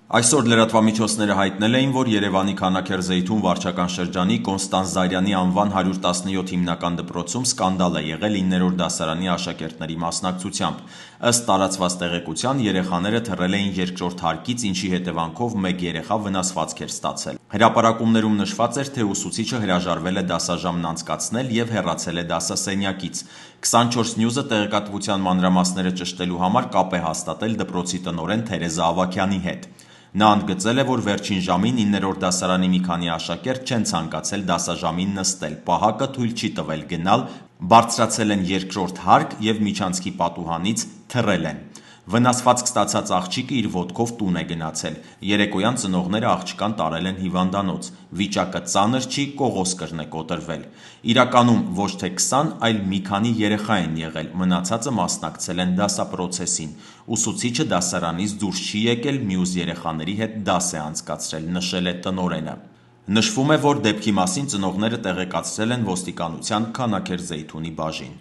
Այսօր լրատվամիջոցները հայտնել էին, որ Երևանի Քանաքեռ-Զեյթուն վարչական շրջանի Կոնստանս Զարյանի անվան 117 հիմնական դպրոցում սկանդալ է եղել 9-րդ դասարանի աշակերտների մասնակցությամբ։ Ըստ տարածված տեղեկության, երեխաները թռել էին երկրորդ հարկից, ինչի հետևանքով մեկ երեխա վնասվածք էր ստացել։ Հրապարակումներում նշված էր, թե ուսուցիչը հրաժարվել է դասաժամն անցկացնել և հեռացել է դասասենյակից։ 24 News-ը տեղեկատվության մանրամասները ճշտելու համար կապ է հաստատել դպրոցի տնօրեն Թերեզա Ավագյանի հետ։ Նա ընդգծել է, որ վերջին ժամին 9-րդ դասարանի մի քանի աշակերտ չեն ցանկացել դասաժամին նստել, պահակը թույլ չի տվել գնալ, բարձրացել են երկրորդ հարկ և միջանցքի պատուհանից թռել են։ Վնասվածք ստացած աղջիկը իր ոտքով տուն է գնացել։ Երեկոյան ծնողները աղջկան տարել են հիվանդանոց։ Վիճակը ծանր չի, կողոսկրն է կոտրվել։ Իրականում ոչ թե 20, այլ մի քանի երեխա են եղել, մնացածը մասնակցել են դասապրոցեսին։ Ուսուցիչը դասարանից դուրս չի եկել, մյուս երեխաների հետ դաս է անցկացրել, նշել է տնօրենը։ Նշվում է, որ դեպքի մասին ծնողները տեղեկացրել են ոստիկանության Քանաքեռ-Զեյթունի բաժին։